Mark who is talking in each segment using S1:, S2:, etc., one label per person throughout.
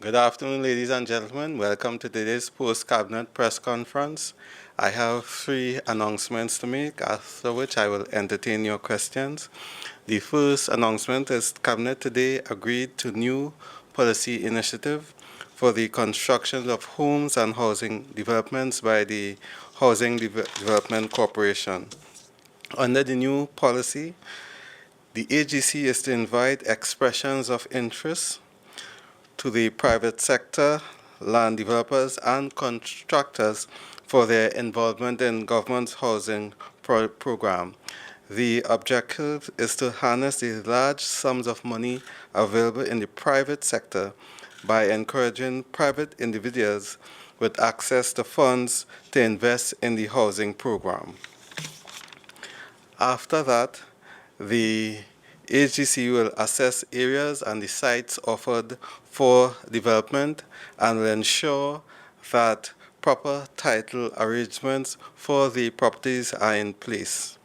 S1: Good afternoon, ladies and gentlemen. Welcome to today's post-cabinet press conference. I have three announcements to make, after which I will entertain your questions. The first announcement is Cabinet today agreed to new policy initiative for the construction of homes and housing developments by the Housing Development Corporation. Under the new policy, the AGC is to invite expressions of interest to the private sector, land developers, and contractors for their involvement in government's housing program. The objective is to harness the large sums of money available in the private sector by encouraging private individuals with access to funds to invest in the housing program. After that, the HGC will assess areas and the sites offered for development and will ensure that proper title arrangements for the properties are in place.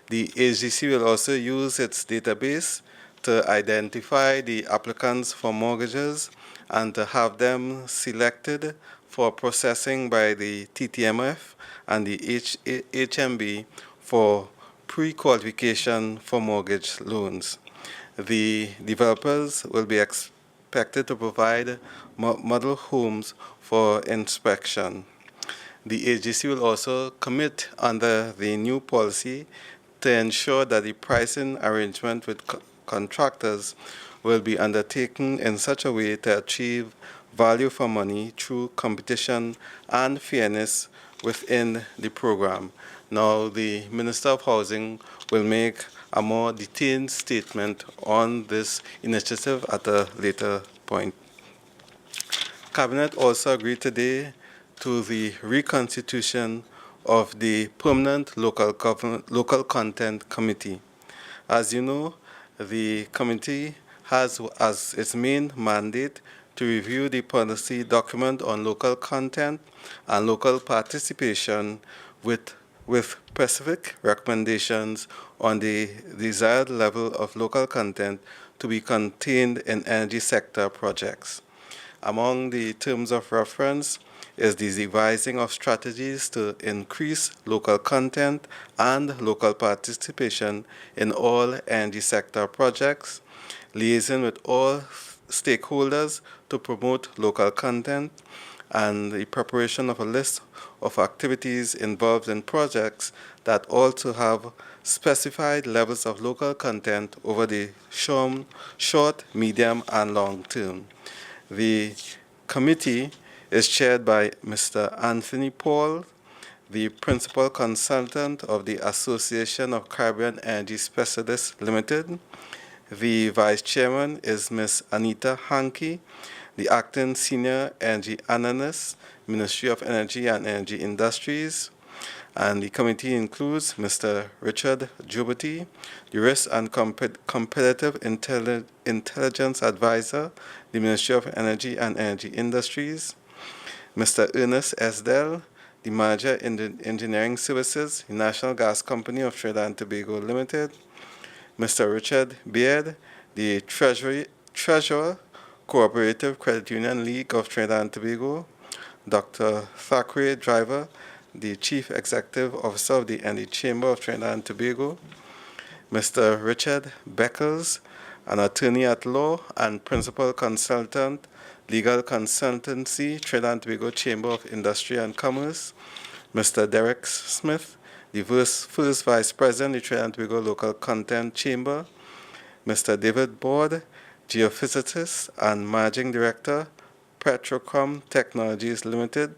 S1: The HGC will also use its database to identify the applicants for mortgages and to have them selected for processing by the TTMF and the HMB for pre-qualification for mortgage loans. The developers will be expected to provide model homes for inspection. The agency will also commit under the new policy to ensure that the pricing arrangement with contractors will be undertaken in such a way to achieve value for money through competition and fairness within the program. Now, the Minister of Housing will make a more detailed statement on this initiative at a later point. Cabinet also agreed today to the reconstitution of the Permanent Local Content Committee. As you know, the committee has as its main mandate to review the policy document on local content and local participation with specific recommendations on the desired level of local content to be contained in energy sector projects. Among the terms of reference is the devising of strategies to increase local content and local participation in all energy sector projects, liaising with all stakeholders to promote local content, and the preparation of a list of activities involved in projects that also have specified levels of local content over the short, medium, and long term. The committee is chaired by Mr. Anthony Paul, the principal consultant of the Association of Caribbean Energy Specialists Limited. The vice chairman is Ms. Anita Hankey, the acting senior energy analyst, Ministry of Energy and Energy Industries. And the committee includes Mr. Richard Juberty, the Risk and Competitive Intelligence Advisor, the Ministry of Energy and Energy Industries, Mr. Ernest Esdell, the Manager in the Engineering Services, the National Gas Company of Trinidad and Tobago Limited, Mr. Richard Beard, the Treasurer, Cooperative Credit Union League of Trinidad and Tobago, Dr. Thackeray Driver, the Chief Executive Officer of the Energy Chamber of Trinidad and Tobago, Mr. Richard Beckles, an attorney at law and principal consultant, legal consultancy, Trinidad and Tobago Chamber of Industry and Commerce, Mr. Derek Smith, the first Vice President, the Trinidad and Tobago Local Content Chamber, Mr. David Board, geophysicist and Managing Director, Petrocom Technologies Limited,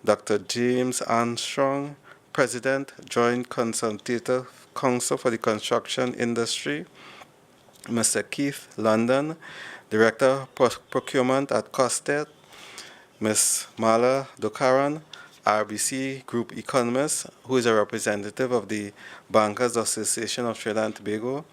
S1: Dr. James Armstrong, President, Joint Consultative Council for the Construction Industry, Mr. Keith London, Director Procurement at Costet, Ms. Mala Dokaran, RBC Group Economist, who is a representative of the Bankers Association of Trinidad and Tobago,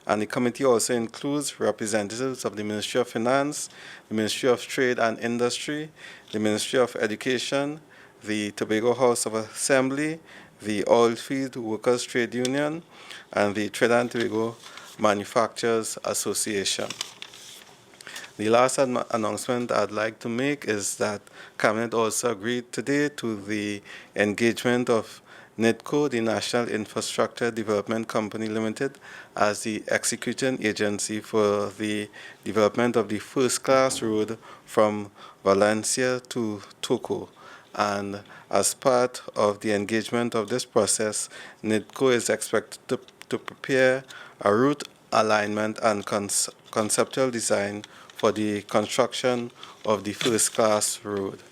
S1: and the committee also includes representatives of the Ministry of Finance, the Ministry of Trade and Industry, the Ministry of Education, the Tobago House of Assembly, the Oilfield Workers Trade Union, and the Trinidad and Tobago Manufacturers Association. The last announcement I'd like to make is that Cabinet also agreed today to the engagement of NIDCO, the National Infrastructure Development Company Limited, as the executing agency for the development of the first-class road from Valencia to Toco. And as part of the engagement of this process, NIDCO is expected to prepare a route alignment and conceptual design for the construction of the first-class road.